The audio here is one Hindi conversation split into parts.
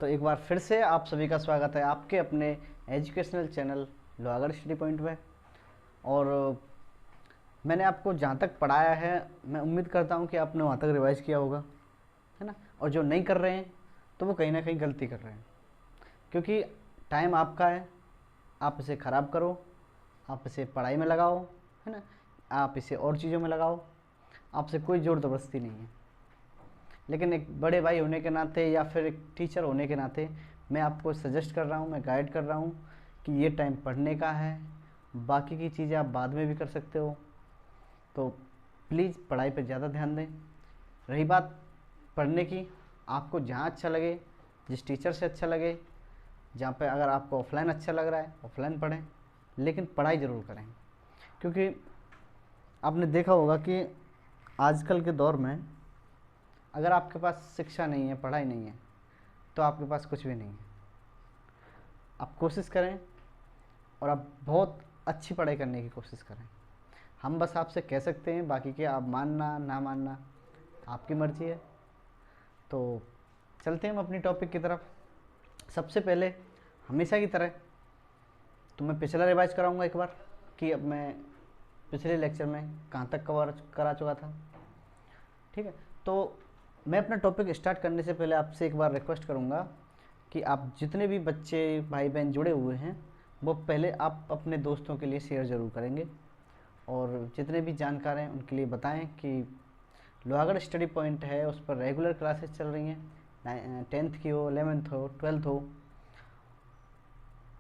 तो एक बार फिर से आप सभी का स्वागत है आपके अपने educational channel Lohagarh study point में। और मैंने आपको जहाँ तक पढ़ाया है मैं उम्मीद करता हूँ कि आपने वहाँ तक रिवाइज़ किया होगा, है ना। और जो नहीं कर रहे हैं तो वो कहीं ना कहीं गलती कर रहे हैं, क्योंकि टाइम आपका है। आप इसे ख़राब करो, आप इसे पढ़ाई में लगाओ, है ना, आप इसे और चीज़ों में लगाओ, आपसे कोई ज़ोर ज़बरदस्ती नहीं है। लेकिन एक बड़े भाई होने के नाते या फिर एक टीचर होने के नाते मैं आपको सजेस्ट कर रहा हूँ, मैं गाइड कर रहा हूँ कि ये टाइम पढ़ने का है। बाकी की चीज़ें आप बाद में भी कर सकते हो, तो प्लीज़ पढ़ाई पर ज़्यादा ध्यान दें। रही बात पढ़ने की, आपको जहाँ अच्छा लगे, जिस टीचर से अच्छा लगे, जहाँ पे अगर आपको ऑफलाइन अच्छा लग रहा है ऑफलाइन पढ़ें, लेकिन पढ़ाई ज़रूर करें। क्योंकि आपने देखा होगा कि आजकल के दौर में अगर आपके पास शिक्षा नहीं है, पढ़ाई नहीं है, तो आपके पास कुछ भी नहीं है। आप कोशिश करें और आप बहुत अच्छी पढ़ाई करने की कोशिश करें। हम बस आपसे कह सकते हैं, बाकी के आप मानना ना मानना आपकी मर्ज़ी है। तो चलते हैं हम अपनी टॉपिक की तरफ। सबसे पहले हमेशा की तरह तो मैं पिछला रिवाइज कराऊंगा एक बार कि अब मैं पिछले लेक्चर में कहाँ तक कवर करा चुका था। ठीक है, तो मैं अपना टॉपिक स्टार्ट करने से पहले आपसे एक बार रिक्वेस्ट करूँगा कि आप जितने भी बच्चे भाई बहन जुड़े हुए हैं वो पहले आप अपने दोस्तों के लिए शेयर ज़रूर करेंगे, और जितने भी जानकार हैं उनके लिए बताएं कि लोहागढ़ स्टडी पॉइंट है, उस पर रेगुलर क्लासेस चल रही हैं, 10th की हो, 11th हो, 12th हो।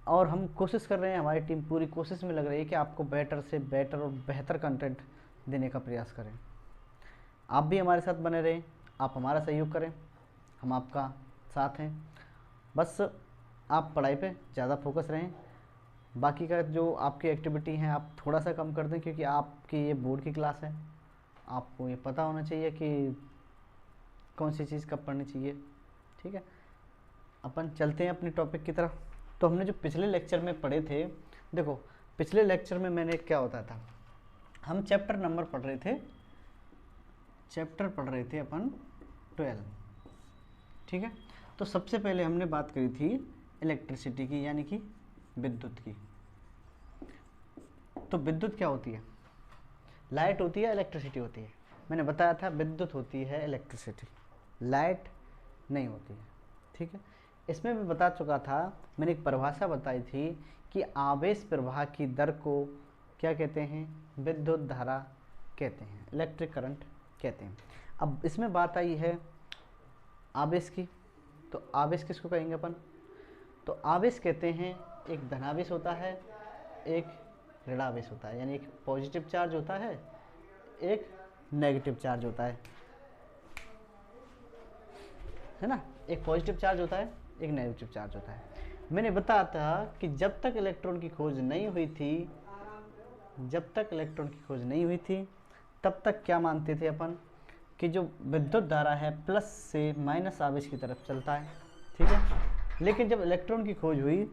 और हम कोशिश कर रहे हैं, हमारी टीम पूरी कोशिश में लग रही है कि आपको बेटर से बेटर और बेहतर कंटेंट देने का प्रयास करें। आप भी हमारे साथ बने रहें, आप हमारा सहयोग करें, हम आपका साथ हैं। बस आप पढ़ाई पे ज़्यादा फोकस रहें। बाकी का जो आपकी एक्टिविटी हैं आप थोड़ा सा कम कर दें, क्योंकि आपकी ये बोर्ड की क्लास है। आपको ये पता होना चाहिए कि कौन सी चीज़ कब पढ़नी चाहिए। ठीक है, अपन चलते हैं अपनी टॉपिक की तरफ। तो हमने जो पिछले लेक्चर में पढ़े थे, देखो पिछले लेक्चर में मैंने क्या होता था, हम चैप्टर नंबर पढ़ रहे थे, चैप्टर पढ़ रहे थे अपन 12। ठीक है, तो सबसे पहले हमने बात करी थी इलेक्ट्रिसिटी की, यानी कि विद्युत की। तो विद्युत क्या होती है? लाइट होती है, इलेक्ट्रिसिटी होती है। मैंने बताया था विद्युत होती है इलेक्ट्रिसिटी, लाइट नहीं होती है। ठीक है, इसमें मैं बता चुका था, मैंने एक परिभाषा बताई थी कि आवेश प्रवाह की दर को क्या कहते हैं? विद्युत धारा कहते हैं, इलेक्ट्रिक करंट कहते हैं। अब इसमें बात आई है आवेश की, तो आवेश किसको कहेंगे अपन? तो आवेश कहते हैं, एक धनावेश होता है, एक ऋणावेश होता है, यानी एक पॉजिटिव चार्ज होता है, एक नेगेटिव चार्ज होता है ना। एक पॉजिटिव चार्ज होता है, एक नेगेटिव चार्ज होता है। मैंने बताया था कि जब तक इलेक्ट्रॉन की खोज नहीं हुई थी, जब तक इलेक्ट्रॉन की खोज नहीं हुई थी तब तक क्या मानते थे अपन कि जो विद्युत धारा है प्लस से माइनस आवेश की तरफ चलता है। ठीक है, लेकिन जब इलेक्ट्रॉन की खोज हुई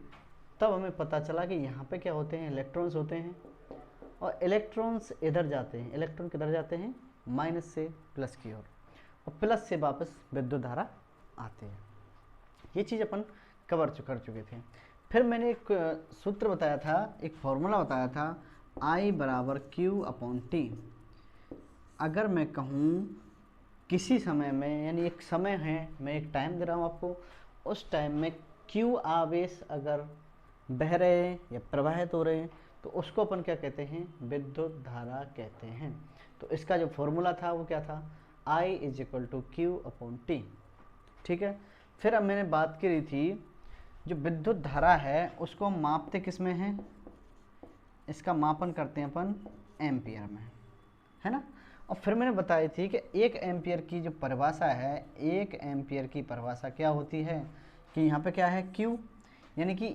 तब हमें पता चला कि यहाँ पे क्या होते हैं? इलेक्ट्रॉन्स होते हैं, और इलेक्ट्रॉन्स इधर जाते हैं। इलेक्ट्रॉन किधर जाते हैं? माइनस से प्लस की ओर, और प्लस से वापस विद्युत धारा आती है। ये चीज़ अपन कवर कर चुके थे। फिर मैंने एक सूत्र बताया था, एक फॉर्मूला बताया था, I बराबर Q/T। अगर मैं कहूँ किसी समय में, यानी एक समय है, मैं एक टाइम दे रहा हूँ आपको, उस टाइम में Q आवेश अगर बह रहे हैं या प्रवाहित हो रहे हैं तो उसको अपन क्या कहते हैं? विद्युत धारा कहते हैं। तो इसका जो फॉर्मूला था वो क्या था? I = Q/T। ठीक है, फिर अब मैंने बात करी थी जो विद्युत धारा है उसको हम मापते किस में हैं? इसका मापन करते हैं अपन एम्पियर में, है ना। और फिर मैंने बताई थी कि 1 एम्पियर की जो परिभाषा है, 1 एम्पियर की परिभाषा क्या होती है कि यहाँ पे क्या है? Q, यानी कि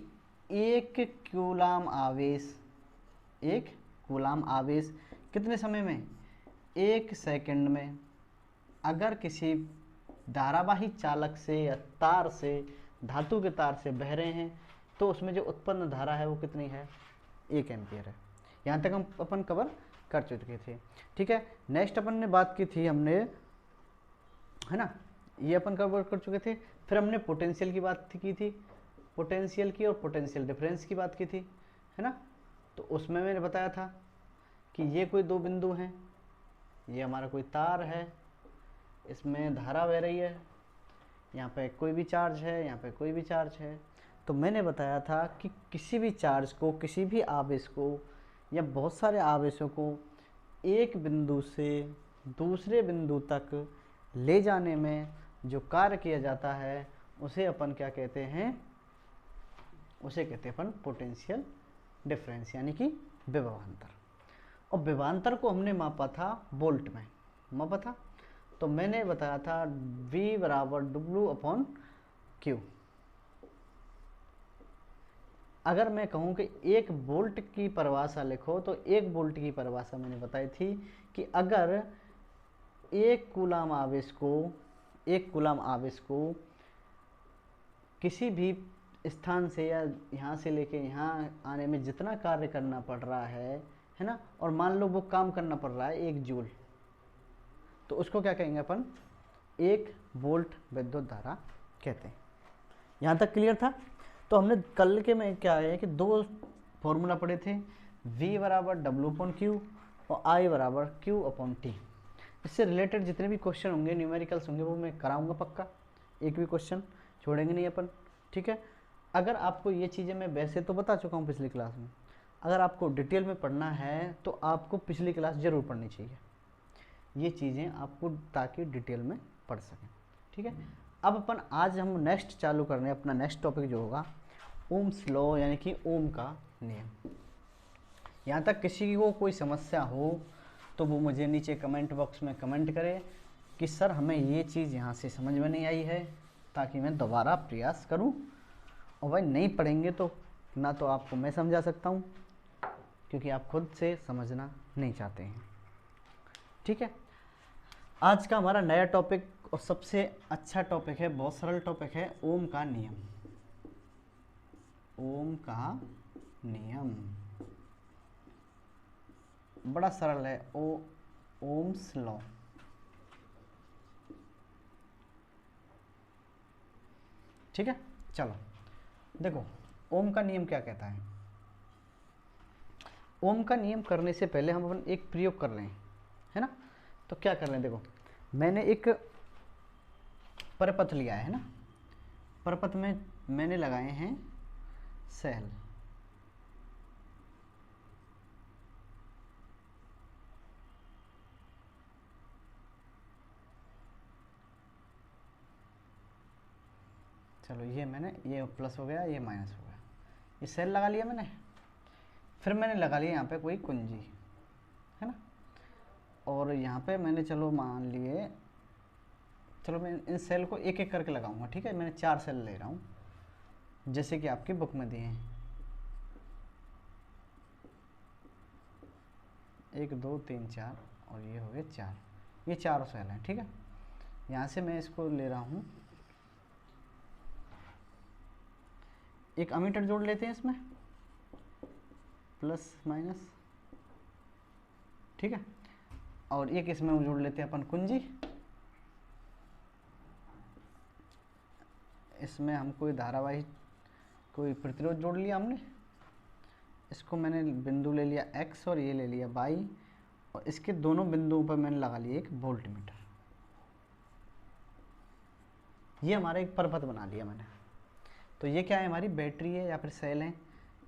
1 कूलाम आवेश, 1 कूलाम आवेश कितने समय में? 1 सेकंड में। अगर किसी धारावाही चालक से या तार से, धातु के तार से बह रहे हैं तो उसमें जो उत्पन्न धारा है वो कितनी है? 1 एम्पियर है। यहाँ तक हम अपन कवर कर चुके थे। ठीक है, नेक्स्ट अपन ने बात की थी हमने, है ना, ये अपन कवर कर चुके थे। फिर हमने पोटेंशियल की बात की थी, पोटेंशियल की और पोटेंशियल डिफरेंस की बात की थी, है ना। तो उसमें मैंने बताया था कि ये कोई दो बिंदु हैं, ये हमारा कोई तार है, इसमें धारा बह रही है, यहाँ पे कोई भी चार्ज है, यहाँ पे कोई भी चार्ज है। तो मैंने बताया था कि किसी भी चार्ज को, किसी भी आवेश को या बहुत सारे आवेशों को एक बिंदु से दूसरे बिंदु तक ले जाने में जो कार्य किया जाता है उसे अपन क्या कहते हैं, उसे कहते हैं अपन पोटेंशियल डिफरेंस, यानी कि विभवांतर। और विभवांतर को हमने मापा था वोल्ट में, मापा था। तो मैंने बताया था V बराबर W/Q। अगर मैं कहूँ कि 1 वोल्ट की परिभाषा लिखो, तो 1 वोल्ट की परिभाषा मैंने बताई थी कि अगर 1 कूलाम आवेश को किसी भी स्थान से या यहाँ से लेके यहाँ आने में जितना कार्य करना पड़ रहा है ना, और मान लो वो काम करना पड़ रहा है 1 जूल, तो उसको क्या कहेंगे अपन, 1 वोल्ट विद्युत धारा कहते हैं। यहाँ तक क्लियर था। तो हमने कल के में क्या है कि 2 फॉर्मूला पढ़े थे, V बराबर W/Q और I बराबर Q/T। इससे रिलेटेड जितने भी क्वेश्चन होंगे, न्यूमेरिकल्स होंगे, वो मैं कराऊंगा पक्का, एक भी क्वेश्चन छोड़ेंगे नहीं अपन, ठीक है। अगर आपको ये चीज़ें मैं वैसे तो बता चुका हूँ पिछली क्लास में, अगर आपको डिटेल में पढ़ना है तो आपको पिछली क्लास ज़रूर पढ़नी चाहिए ये चीज़ें आपको, ताकि डिटेल में पढ़ सकें, ठीक है। अब अपन आज हम नेक्स्ट चालू करने, अपना नेक्स्ट टॉपिक जो होगा ओम्स लॉ, यानी कि ओम का नियम। यहाँ तक किसी को कोई समस्या हो तो वो मुझे नीचे कमेंट बॉक्स में कमेंट करे कि सर हमें ये चीज़ यहाँ से समझ में नहीं आई है, ताकि मैं दोबारा प्रयास करूँ। और भाई नहीं पढ़ेंगे तो ना तो आपको मैं समझा सकता हूँ, क्योंकि आप खुद से समझना नहीं चाहते हैं, ठीक है। आज का हमारा नया टॉपिक और सबसे अच्छा टॉपिक है, बहुत सरल टॉपिक है, ओम का नियम। ओम का नियम बड़ा सरल है, ओम्स लॉ। ठीक है, चलो देखो ओम का नियम क्या कहता है। ओम का नियम करने से पहले हम अपन एक प्रयोग कर रहे हैं, है ना। तो क्या कर रहे हैं, देखो मैंने एक परपथ लिया है ना, परपथ में मैंने लगाए हैं सेल, चलो ये प्लस हो गया, ये माइनस हो गया, ये सेल लगा लिया मैंने। फिर मैंने लगा लिया यहाँ पे कोई कुंजी, है ना। और यहाँ पे मैंने चलो मान लिए, चलो मैं इन सेल को एक एक करके लगाऊंगा, ठीक है। मैंने 4 सेल ले रहा हूँ, जैसे कि आपकी बुक में दिए हैं, 1 2 3 4, और ये हो गए 4, ये 4 सेल हैं, ठीक है। यहाँ से मैं इसको ले रहा हूँ, एक अमीटर जोड़ लेते हैं इसमें, प्लस माइनस, ठीक है। और एक इसमें जोड़ लेते हैं अपन कुंजी, इसमें हम कोई धारावाही, कोई प्रतिरोध जोड़ लिया हमने, इसको मैंने बिंदु ले लिया x और ये ले लिया y, और इसके दोनों बिंदुओं पर मैंने लगा लिया एक वोल्ट मीटर। ये हमारा एक परपथ बना लिया मैंने। तो ये क्या है, हमारी बैटरी है या फिर सेल है,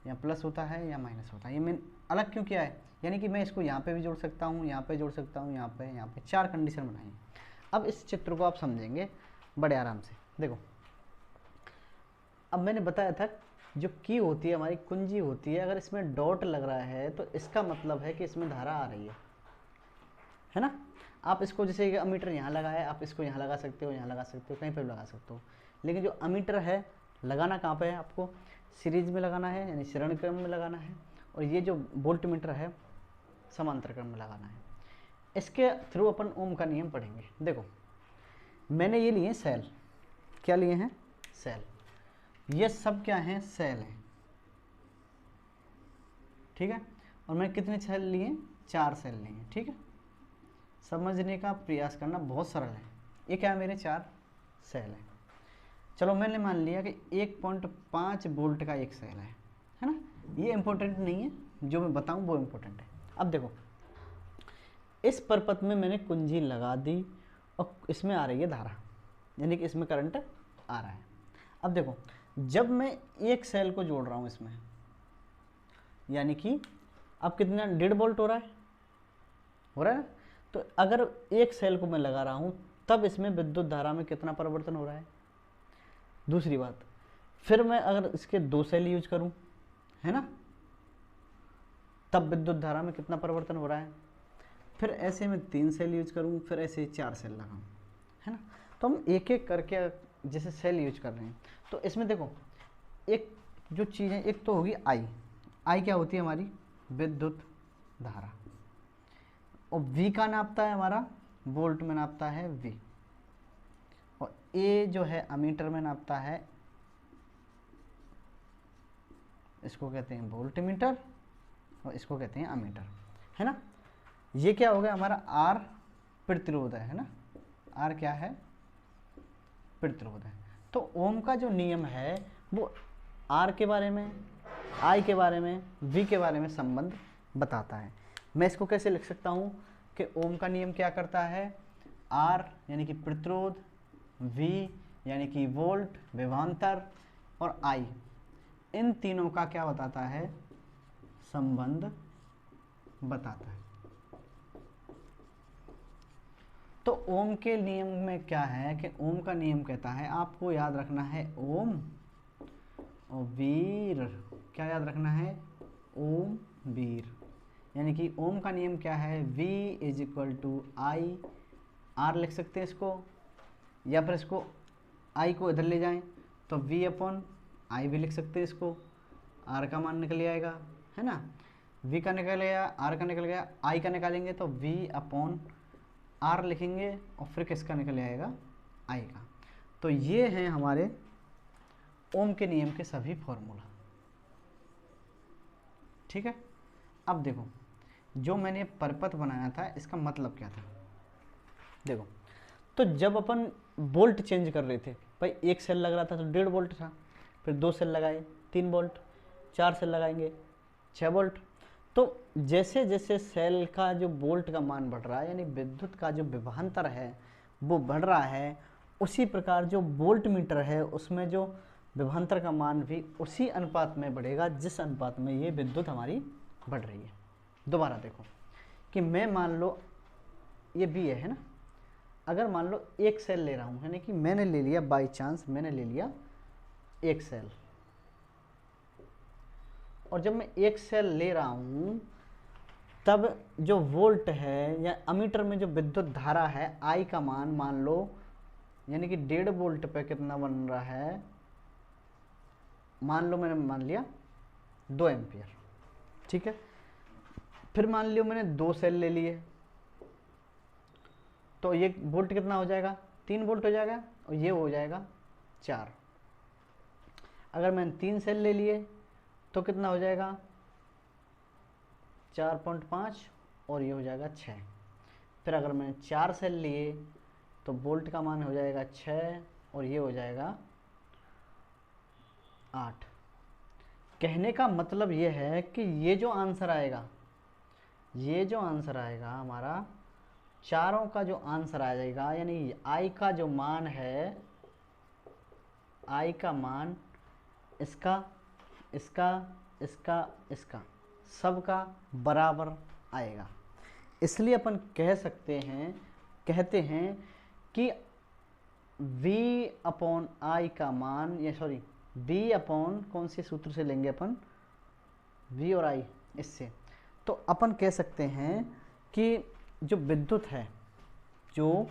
या प्लस होता है या माइनस होता है। ये मैंने अलग क्यों किया है, यानी कि मैं इसको यहाँ पे भी जोड़ सकता हूँ, यहाँ पे जोड़ सकता हूँ, यहाँ पे 4 कंडीशन बनाई है। अब इस चित्र को आप समझेंगे बड़े आराम से। देखो अब मैंने बताया था जो की होती है हमारी कुंजी होती है, अगर इसमें डॉट लग रहा है तो इसका मतलब है कि इसमें धारा आ रही है ना। आप इसको जैसे कि अमीटर यहाँ लगा है, आप इसको यहाँ लगा सकते हो, यहाँ लगा सकते हो, कहीं पर लगा सकते हो। लेकिन जो अमीटर है लगाना कहाँ पे है, आपको सीरीज में लगाना है, यानी श्रेणी क्रम में लगाना है। और ये जो वोल्ट मीटर है समांतर क्रम में लगाना है। इसके थ्रू अपन ओम का नियम पढ़ेंगे। देखो मैंने ये लिए सेल, क्या लिए हैं, सेल। ये सब क्या हैं, सेल हैं, ठीक है। और मैंने कितने सेल लिए, 4 सेल लिए, ठीक है। समझने का प्रयास करना बहुत सरल है। ये क्या है, मेरे 4 सेल हैं। चलो मैंने मान लिया कि 1.5 वोल्ट का एक सेल है ना। ये इम्पोर्टेंट नहीं है, जो मैं बताऊं वो इम्पोर्टेंट है। अब देखो, इस परपथ में मैंने कुंजी लगा दी और इसमें आ रही है धारा, यानी कि इसमें करंट आ रहा है। अब देखो, जब मैं एक सेल को जोड़ रहा हूँ इसमें, यानी कि अब कितना 1.5 वोल्ट हो रहा है ना। तो अगर एक सेल को मैं लगा रहा हूँ तब इसमें विद्युत धारा में कितना परिवर्तन हो रहा है। दूसरी बात, फिर मैं अगर इसके 2 सेल यूज करूँ, है ना, तब विद्युत धारा में कितना परिवर्तन हो रहा है। फिर ऐसे में 3 सेल यूज करूँ, फिर ऐसे 4 सेल लगाऊँ, है ना। तो हम एक एक करके जैसे सेल यूज कर रहे हैं, तो इसमें देखो एक जो चीज़ है, एक तो होगी आई क्या होती है हमारी, विद्युत धारा, और V का नापता है हमारा, वोल्ट में नापता है V, और A जो है अमीटर में नापता है, इसको कहते हैं वोल्ट मीटर और इसको कहते हैं अमीटर, है ना। ये क्या हो गया हमारा, R प्रतिरोध है ना, R क्या है, प्रतिरोध है। तो ओम का जो नियम है वो R के बारे में, I के बारे में, V के बारे में संबंध बताता है। मैं इसको कैसे लिख सकता हूँ कि ओम का नियम क्या करता है, R यानी कि प्रतिरोध, V यानी कि वोल्ट विभवांतर, और I इन तीनों का क्या बताता है, संबंध बताता है। तो ओम के नियम में क्या है कि ओम का नियम कहता है, आपको याद रखना है ओम और वीर, क्या याद रखना है, ओम वीर, यानी कि ओम का नियम क्या है, V = I, R लिख सकते हैं इसको, या फिर इसको I को इधर ले जाएं तो V/I भी लिख सकते हैं इसको, R का मान निकल आएगा, है ना। V का निकल गया, R का निकल गया, I का निकालेंगे तो V/R लिखेंगे, और फिर किसका निकल आएगा, I का। तो ये हैं हमारे ओम के नियम के सभी फॉर्मूला, ठीक है। अब देखो, जो मैंने परपथ बनाया था इसका मतलब क्या था, देखो, तो जब अपन वोल्ट चेंज कर रहे थे, भाई एक सेल लग रहा था तो 1.5 वोल्ट था, फिर 2 सेल लगाए 3 वोल्ट, 4 सेल लगाएंगे 6 वोल्ट। तो जैसे जैसे सेल का जो वोल्ट का मान बढ़ रहा है, यानी विद्युत का जो विभवांतर है वो बढ़ रहा है, उसी प्रकार जो वोल्ट मीटर है उसमें जो विभवांतर का मान भी उसी अनुपात में बढ़ेगा जिस अनुपात में ये विद्युत हमारी बढ़ रही है। दोबारा देखो कि मैं मान लो ये B है ना, अगर मान लो एक सेल ले रहा हूँ, यानी कि मैंने ले लिया, बाई चांस मैंने ले लिया एक सेल, और जब मैं एक सेल ले रहा हूँ तब जो वोल्ट है या अमीटर में जो विद्युत धारा है I का मान लो, यानी कि 1.5 वोल्ट पे कितना बन रहा है, मान लो मैंने मान लिया 2 एम्पियर, ठीक है। फिर मान लियो मैंने 2 सेल ले लिए, तो ये वोल्ट कितना हो जाएगा, 3 वोल्ट हो जाएगा, और ये हो जाएगा 4। अगर मैंने 3 सेल ले लिए तो कितना हो जाएगा, 4.5, और ये हो जाएगा 6। फिर अगर मैंने 4 सेल लिए तो वोल्ट का मान हो जाएगा 6, और ये हो जाएगा 8। कहने का मतलब ये है कि ये जो आंसर आएगा, ये जो आंसर आएगा हमारा, चारों का जो आंसर आ जाएगा, यानी I का जो मान है, I का मान इसका, इसका, इसका, इसका, सबका बराबर आएगा। इसलिए अपन कह सकते हैं, कहते हैं कि V/I का मान, ये सॉरी V/ कौन से सूत्र से लेंगे अपन, V और I, इससे तो अपन कह सकते हैं कि जो विद्युत है, जो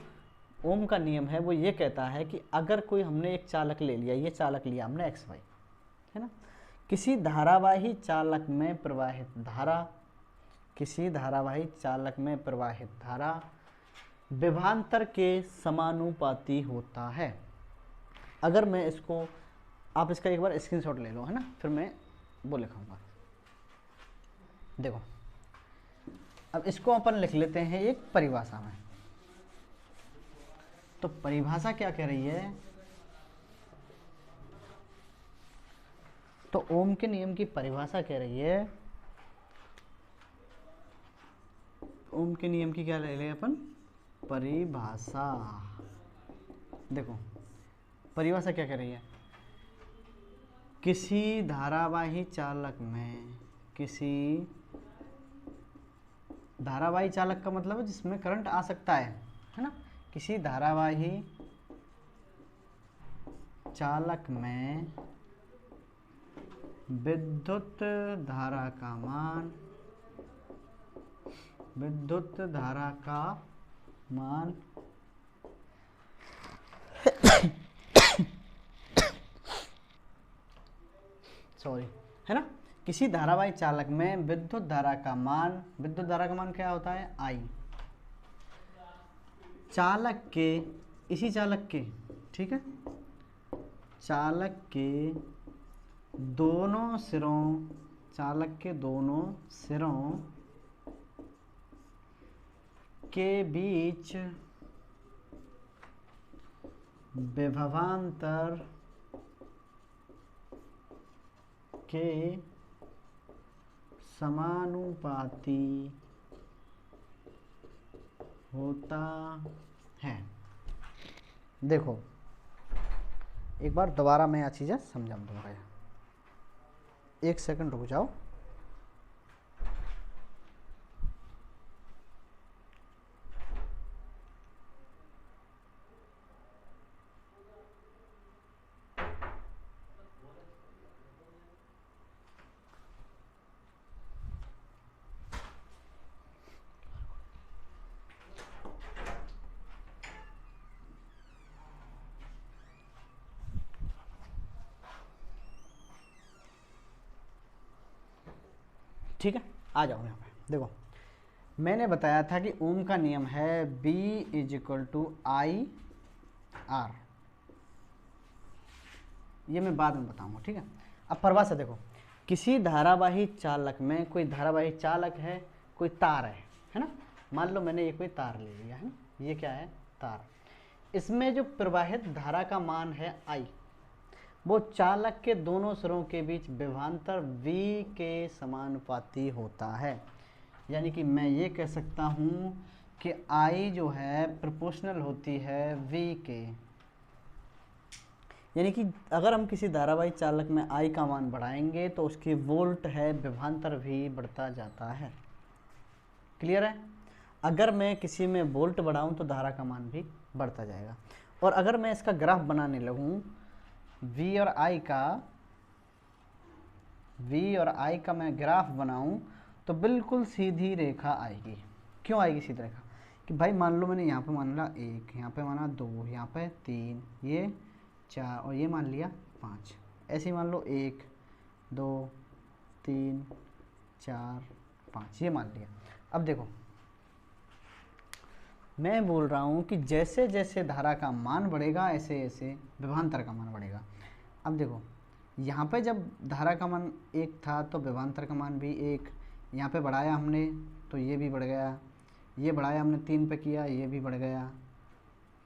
ओम का नियम है वो ये कहता है कि अगर कोई हमने एक चालक ले लिया, ये चालक लिया हमने XY, है ना, किसी धारावाही चालक में प्रवाहित धारा, किसी धारावाही चालक में प्रवाहित धारा विभवांतर के समानुपाती होता है। अगर मैं इसको, आप इसका एक बार स्क्रीनशॉट ले लो, है ना, फिर मैं वो लिखूंगा। देखो अब इसको अपन लिख लेते हैं एक परिभाषा में। तो परिभाषा क्या कह रही है तो ओम के नियम की परिभाषा कह रही है, ओम के नियम की क्या ले रहे हैं अपन, परिभाषा। देखो परिभाषा क्या कह रही है, किसी धारावाही चालक में, किसी धारावाही चालक का मतलब है जिसमें करंट आ सकता है ना, किसी धारावाही चालक में विद्युत धारा का मान, विद्युत धारा का मान सॉरी, है ना, किसी धारावाही चालक में विद्युत धारा का मान, विद्युत धारा का मान क्या होता है, आई, चालक के, इसी चालक के, ठीक है, चालक के दोनों सिरों, चालक के दोनों सिरों के बीच विभवांतर के समानुपाती होता है। देखो एक बार दोबारा मैं यह चीज़ें समझा दूंगा, एक सेकंड रुक जाओ। ठीक है, आ जाओ यहाँ पे। देखो मैंने बताया था कि ओम का नियम है B = I R, ये मैं बाद में बताऊंगा, ठीक है। अब परिभाषा देखो, किसी धारावाही चालक में, कोई धारावाही चालक है, कोई तार है ना, मान लो मैंने ये कोई तार ले लिया है ना, ये क्या है, तार, इसमें जो प्रवाहित धारा का मान है I, वो चालक के दोनों सिरों के बीच विभवांतर V के समानुपाती होता है। यानी कि मैं ये कह सकता हूँ कि I जो है प्रोपोर्शनल होती है V के, यानी कि अगर हम किसी धारावाही चालक में I का मान बढ़ाएंगे तो उसकी वोल्ट है विभवांतर भी बढ़ता जाता है। क्लियर है, अगर मैं किसी में वोल्ट बढ़ाऊं तो धारा का मान भी बढ़ता जाएगा। और अगर मैं इसका ग्राफ बनाने लगूं, V और I का मैं ग्राफ बनाऊं तो बिल्कुल सीधी रेखा आएगी। क्यों आएगी सीधी रेखा, कि भाई मान लो मैंने यहाँ पे मान लिया 1, यहाँ पे माना 2, यहाँ पे 3, ये 4 और ये मान लिया 5, ऐसे ही मान लो 1 2 3 4 5, ये मान लिया। अब देखो मैं बोल रहा हूँ कि जैसे जैसे धारा का मान बढ़ेगा ऐसे ऐसे विभवांतर का मान बढ़ेगा। अब देखो यहाँ पे जब धारा का मान 1 था तो विभवांतर का मान भी 1, यहाँ पे बढ़ाया हमने तो ये भी बढ़ गया, ये बढ़ाया हमने 3 पे किया, ये भी बढ़ गया,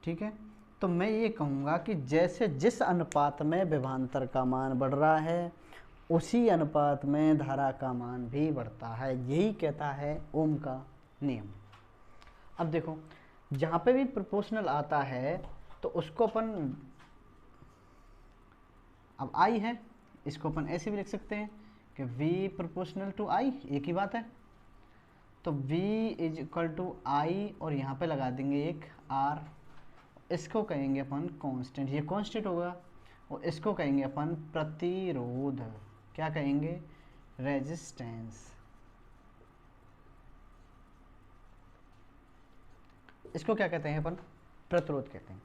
ठीक है। तो मैं ये कहूँगा कि जैसे जिस अनुपात में विभवांतर का मान बढ़ रहा है उसी अनुपात में धारा का मान भी बढ़ता है, यही कहता है ओम का नियम। अब देखो जहाँ पे भी प्रोपोर्शनल आता है तो उसको अपन, अब I है, इसको अपन ऐसे भी लिख सकते हैं कि V प्रोपोर्शनल टू I, एक ही बात है। तो V = I और यहाँ पे लगा देंगे एक R, इसको कहेंगे अपन कांस्टेंट, ये कांस्टेंट होगा, और इसको कहेंगे अपन प्रतिरोध, क्या कहेंगे, रेजिस्टेंस। इसको क्या कहते हैं अपन, प्रतिरोध कहते हैं।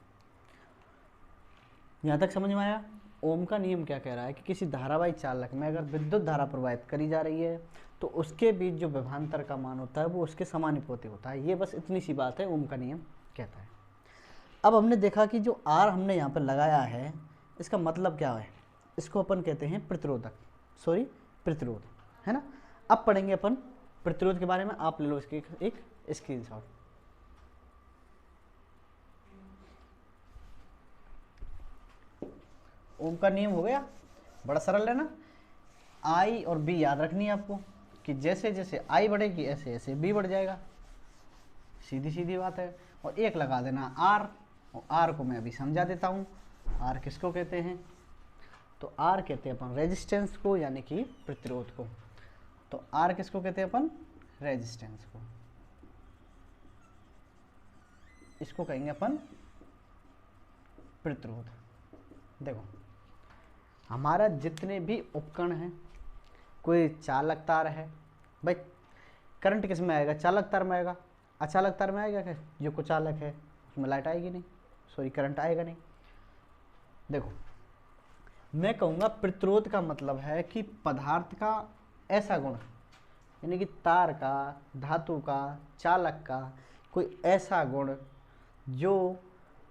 यहाँ तक समझ में आया। ओम का नियम क्या कह रहा है कि किसी धारावाही चालक में अगर विद्युत धारा प्रवाहित करी जा रही है तो उसके बीच जो विभवांतर का मान होता है वो उसके समानुपाती होता है। ये बस इतनी सी बात है, ओम का नियम कहता है। अब हमने देखा कि जो आर हमने यहाँ पर लगाया है इसका मतलब क्या है, इसको अपन कहते हैं प्रतिरोधक, सॉरी प्रतिरोध, है ना। अब पढ़ेंगे अपन प्रतिरोध के बारे में, आप ले लो इसके एक स्क्रीनशॉट। ओम का नियम हो गया, बड़ा सरल है ना। आई और बी याद रखनी है आपको कि जैसे जैसे आई बढ़ेगी ऐसे ऐसे बी बढ़ जाएगा, सीधी सीधी बात है। और एक लगा देना आर, और आर को मैं अभी समझा देता हूँ। आर किसको कहते हैं? तो आर कहते हैं अपन रेजिस्टेंस को, यानी कि प्रतिरोध को। तो आर किसको कहते हैं अपन? रेजिस्टेंस को। इसको कहेंगे अपन प्रतिरोध। देखो हमारा जितने भी उपकरण हैं, कोई चालक तार है, भाई करंट किस में आएगा? चालक तार में आएगा। अचालक तार में आएगा क्या? जो कुचालक है उसमें लाइट आएगी नहीं, सॉरी करंट आएगा नहीं। देखो मैं कहूँगा प्रतिरोध का मतलब है कि पदार्थ का ऐसा गुण, यानी कि तार का, धातु का, चालक का कोई ऐसा गुण जो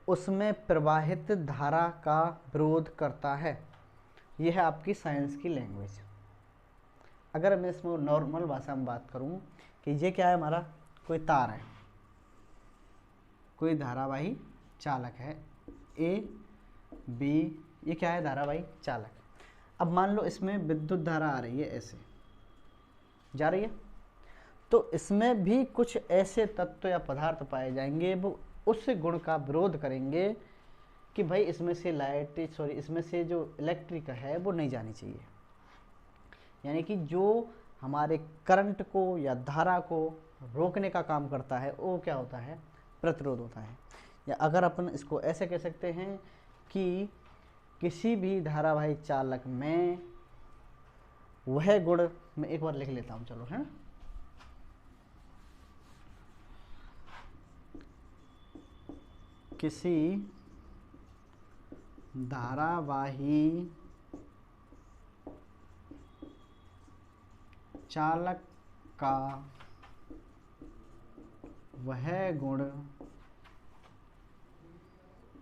उसमें प्रवाहित धारा का विरोध करता है। यह है आपकी साइंस की लैंग्वेज। अगर मैं इसमें नॉर्मल भाषा में बात करूं कि ये क्या है, हमारा कोई तार है, कोई धारावाही चालक है ए बी, ये क्या है? धारावाही चालक। अब मान लो इसमें विद्युत धारा आ रही है, ऐसे जा रही है, तो इसमें भी कुछ ऐसे तत्व या पदार्थ पाए जाएंगे वो उस गुण का विरोध करेंगे कि भाई इसमें से लाइट, सॉरी इसमें से जो इलेक्ट्रिक है वो नहीं जानी चाहिए। यानी कि जो हमारे करंट को या धारा को रोकने का काम करता है वो क्या होता है? प्रतिरोध होता है। या अगर अपन इसको ऐसे कह सकते हैं कि किसी भी धारावाही चालक में वह गुण, मैं एक बार लिख लेता हूँ, चलो है ना। किसी धारावाही चालक का वह गुण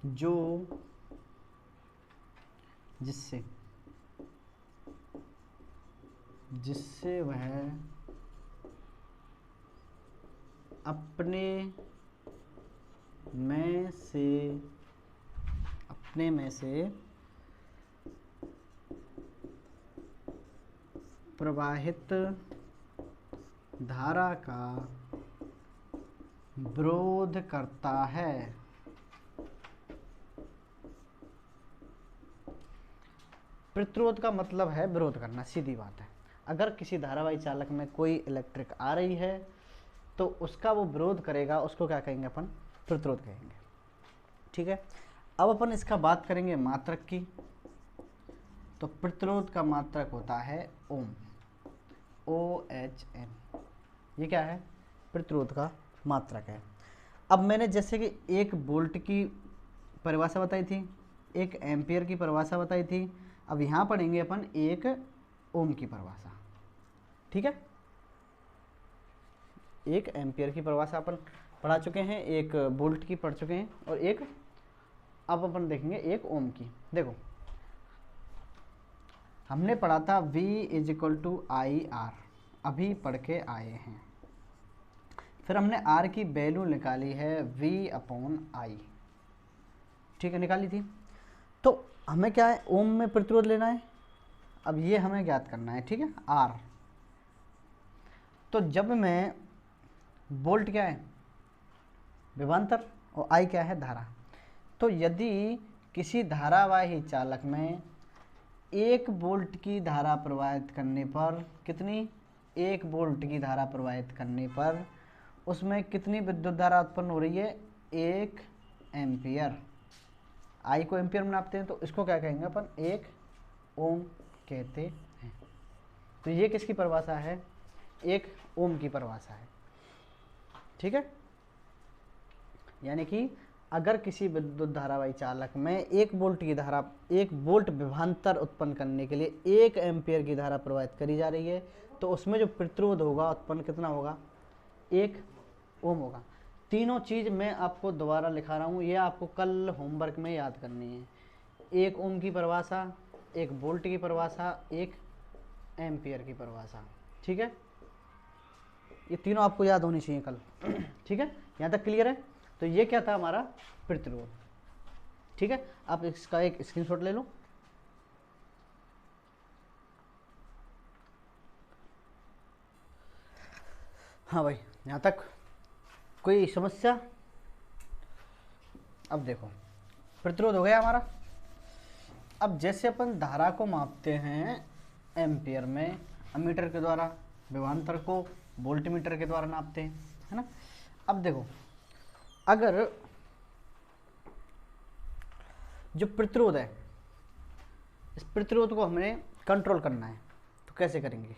जो जिससे वह अपने में से प्रवाहित धारा का विरोध करता है। प्रतिरोध का मतलब है विरोध करना, सीधी बात है। अगर किसी धारावाही चालक में कोई इलेक्ट्रिक आ रही है तो उसका वो विरोध करेगा, उसको क्या कहेंगे अपन? प्रतिरोध कहेंगे। ठीक है, अब अपन इसका बात करेंगे मात्रक की। तो प्रतिरोध का मात्रक होता है ओम, OHM। ये क्या है? प्रतिरोध का मात्रक है। अब मैंने जैसे कि 1 वोल्ट की परिभाषा बताई थी, 1 एम्पियर की परिभाषा बताई थी, अब यहाँ पढ़ेंगे अपन 1 ओम की परिभाषा। ठीक है, 1 एम्पियर की परिभाषा अपन पढ़ा चुके हैं, 1 वोल्ट की पढ़ चुके हैं, और अब अपन देखेंगे 1 ओम की। देखो हमने पढ़ा था V = IR, अभी पढ़ के आए हैं। फिर हमने R की वैल्यू निकाली है V/I, ठीक है, निकाली थी। तो हमें क्या है? ओम में प्रतिरोध लेना है। अब ये हमें ज्ञात करना है, ठीक है, R। तो जब मैं वोल्ट क्या है? विभवांतर, और I क्या है? धारा। तो यदि किसी धारावाही चालक में 1 वोल्ट की धारा प्रवाहित करने पर, कितनी? 1 वोल्ट की धारा प्रवाहित करने पर उसमें कितनी विद्युत धारा उत्पन्न हो रही है? 1 एम्पियर। आई को एम्पियर में नापते हैं, तो इसको क्या कहेंगे अपन? 1 ओम कहते हैं। तो ये किसकी परिभाषा है? 1 ओम की परिभाषा है। ठीक है, यानी कि अगर किसी विद्युत धारावाही चालक में 1 वोल्ट की धारा, 1 वोल्ट विभवांतर उत्पन्न करने के लिए 1 एम्पियर की धारा प्रवाहित करी जा रही है, तो उसमें जो प्रतिरोध होगा उत्पन्न कितना होगा? 1 ओम होगा। तीनों चीज़ मैं आपको दोबारा लिखा रहा हूँ, ये आपको कल होमवर्क में याद करनी है। 1 ओम की परिभाषा, 1 वोल्ट की परिभाषा, 1 एम्पियर की परिभाषा। ठीक है, ये तीनों आपको याद होनी चाहिए कल। ठीक है, यहाँ तक क्लियर है? तो ये क्या था? हमारा प्रतिरोध। ठीक है, आप इसका एक स्क्रीनशॉट ले लो। हाँ भाई, यहाँ तक कोई समस्या? अब देखो, प्रतिरोध हो गया हमारा। अब जैसे अपन धारा को मापते हैं एम्पियर में, अमीटर के द्वारा, विभवांतर को वोल्टमीटर के द्वारा नापते हैं, है ना। अब देखो, अगर जो प्रतिरोध है, इस प्रतिरोध को हमें कंट्रोल करना है, तो कैसे करेंगे?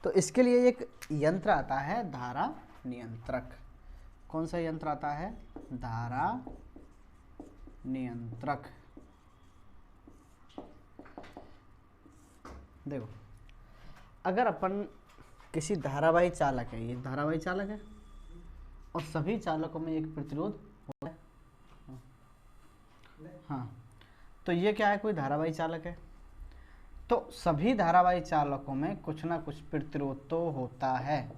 तो इसके लिए एक यंत्र आता है, धारा नियंत्रक। कौन सा यंत्र आता है? धारा नियंत्रक। देखो, अगर अपन किसी धारावाही चालक है, ये धारावाही चालक है और सभी चालकों में एक प्रतिरोध होता है, हाँ, तो ये क्या है? कोई धारावाही चालक है, तो सभी धारावाही चालकों में कुछ ना कुछ प्रतिरोध तो होता है।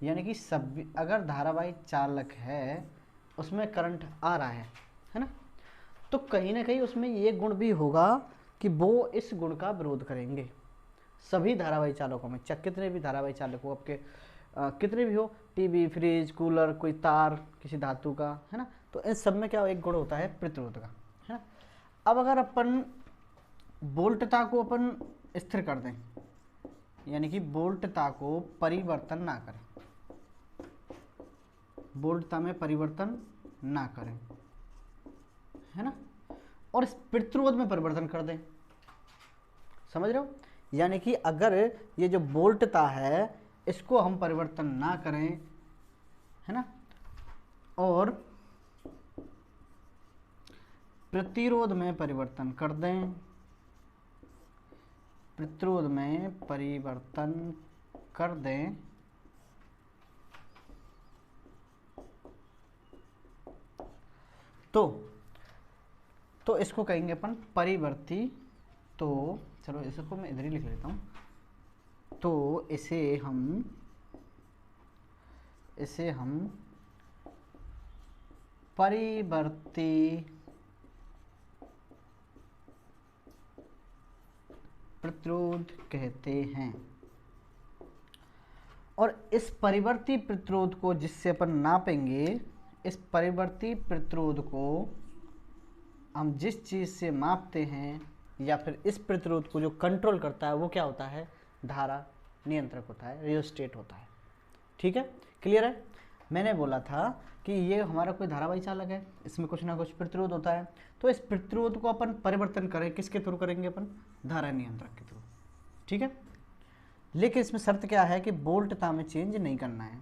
यानी कि सभी, अगर धारावाही चालक है उसमें करंट आ रहा है ना, तो कहीं ना कहीं उसमें ये गुण भी होगा कि वो इस गुण का विरोध करेंगे। सभी धारावाही चालकों में, चाहे कितने भी धारावाही चालक हो आपके, कितने भी हो, टीवी, फ्रिज, कूलर, कोई तार किसी धातु का, है ना, तो इन सब में क्या एक गुण होता है? प्रतिरोध का, है ना। अब अगर अपन वोल्टता को अपन स्थिर कर दें, यानी कि वोल्टता को परिवर्तन ना करें, वोल्टता में परिवर्तन ना करें, है ना, और इस प्रतिरोध में परिवर्तन कर दें, समझ रहे हो? यानी कि अगर ये जो वोल्टता है इसको हम परिवर्तन ना करें, है ना, और प्रतिरोध में परिवर्तन कर दें, प्रतिरोध में परिवर्तन कर दें, तो इसको कहेंगे अपन परिवर्ती। तो चलो इसको मैं इधर ही लिख लेता हूँ। तो इसे हम परिवर्ती प्रतिरोध कहते हैं। और इस परिवर्ती प्रतिरोध को जिससे अपन नापेंगे, इस परिवर्ती प्रतिरोध को हम जिस चीज़ से मापते हैं या फिर इस प्रतिरोध को जो कंट्रोल करता है वो क्या होता है? धारा नियंत्रक होता है, रियोस्टेट होता है। ठीक है, क्लियर है? मैंने बोला था कि ये हमारा कोई धारावाही चालक है, इसमें कुछ ना कुछ प्रतिरोध होता है, तो इस प्रतिरोध को अपन परिवर्तन करें, किसके थ्रू करेंगे? अपन धारा नियंत्रक के थ्रू। ठीक है, लेकिन इसमें शर्त क्या है कि वोल्टता में चेंज नहीं करना है।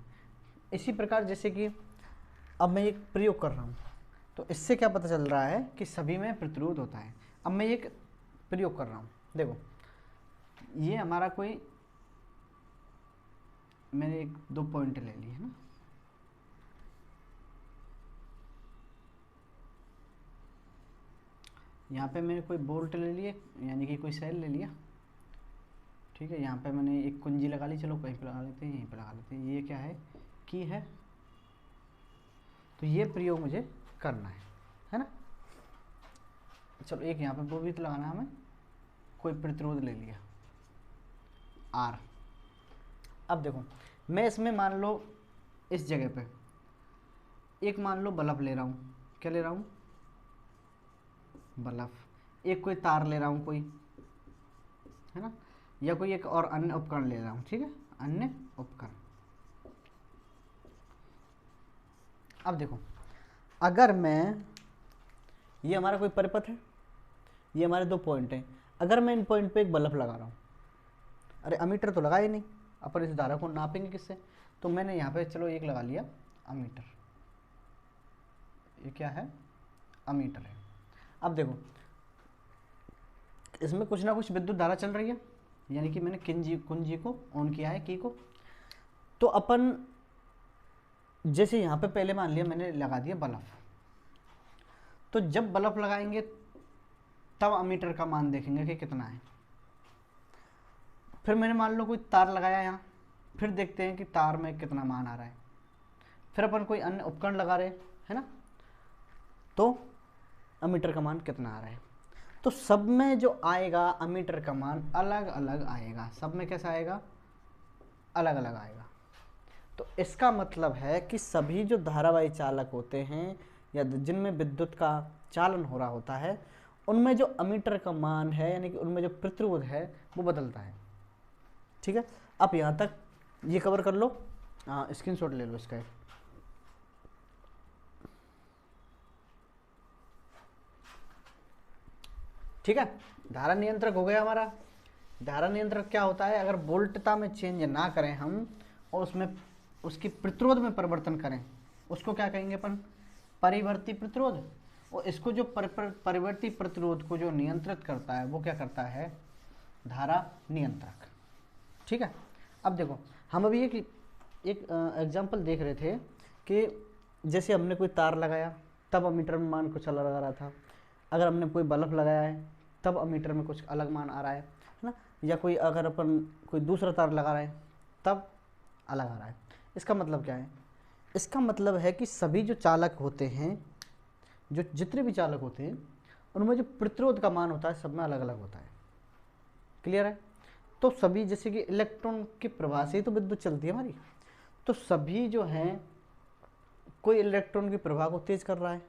इसी प्रकार जैसे कि अब मैं एक प्रयोग कर रहा हूँ, तो इससे क्या पता चल रहा है कि सभी में प्रतिरोध होता है। अब मैं एक प्रयोग कर रहा हूँ, देखो ये हमारा कोई, मैंने एक दो पॉइंट ले लिए है ना, यहाँ पे मैंने कोई बोल्ट ले लिए, यानी कि कोई सेल ले लिया। ठीक है, यहाँ पे मैंने एक कुंजी लगा ली, चलो कहीं पे लगा लेते हैं, यहीं पे लगा लेते हैं। ये क्या है? की है। तो ये प्रयोग मुझे करना है ना। चलो एक यहाँ पे वो भी तो लगाना है हमें, कोई प्रतिरोध ले लिया R। अब देखो मैं इसमें मान लो इस जगह पे एक मान लो बल्ब ले रहा हूँ, क्या ले रहा हूँ? बल्ब। एक कोई तार ले रहा हूँ कोई, है ना, या कोई एक और अन्य उपकरण ले रहा हूँ। ठीक है, अन्य उपकरण। अब देखो, अगर मैं, ये हमारा कोई परिपथ है, ये हमारे दो पॉइंट हैं, अगर मैं इन पॉइंट पे एक बल्ब लगा रहा हूँ, अरे अमीटर तो लगा ही नहीं, अपन इस धारा को नापेंगे किससे? तो मैंने यहाँ पे चलो एक लगा लिया अमीटर, ये क्या है? अमीटर है। अब देखो इसमें कुछ ना कुछ विद्युत धारा चल रही है, यानी कि मैंने कुंजी को ऑन किया है, की को। तो अपन जैसे यहाँ पे पहले मान लिया मैंने लगा दिया बल्ब, तो जब बल्ब लगाएंगे तब अमीटर का मान देखेंगे कि कितना है। फिर मैंने मान लो कोई तार लगाया यहाँ, फिर देखते हैं कि तार में कितना मान आ रहा है। फिर अपन कोई अन्य उपकरण लगा रहे है ना, तो अमीटर का मान कितना आ रहा है। तो सब में जो आएगा अमीटर का मान अलग अलग आएगा, सब में कैसा आएगा? अलग अलग आएगा। तो तो इसका मतलब है कि सभी जो धारावाही चालक होते हैं या जिनमें विद्युत का चालन हो रहा होता है, उनमें जो अमीटर का मान है यानी कि उनमें जो प्रतिरोध है वो बदलता है। ठीक है, आप यहाँ तक ये कवर कर लो, स्क्रीनशॉट ले लो इसका एक। ठीक है, धारा नियंत्रक हो गया हमारा। धारा नियंत्रक क्या होता है, अगर वोल्टता में चेंज ना करें हम और उसमें उसकी प्रतिरोध में परिवर्तन करें, उसको क्या कहेंगे अपन, परिवर्ती प्रतिरोध। और इसको जो परिवर्ती प्रतिरोध को जो नियंत्रित करता है वो क्या करता है, धारा नियंत्रक। ठीक है, अब देखो हम अभी एक एग्जाम्पल देख रहे थे कि जैसे हमने कोई तार लगाया तब अमीटर में मान कुछ अलग आ रहा था, अगर हमने कोई बल्ब लगाया है तब अमीटर में कुछ अलग मान आ रहा है ना, या कोई अगर अपन कोई दूसरा तार लगा रहे हैं तब अलग आ रहा है। इसका मतलब क्या है, इसका मतलब है कि सभी जो चालक होते हैं, जो जितने भी चालक होते हैं, उनमें जो प्रतिरोध का मान होता है सब में अलग अलग होता है। क्लियर है, तो सभी जैसे कि इलेक्ट्रॉन के प्रवाह से ही तो विद्युत चलती है हमारी, तो सभी जो हैं कोई इलेक्ट्रॉन के प्रवाह को तेज कर रहा है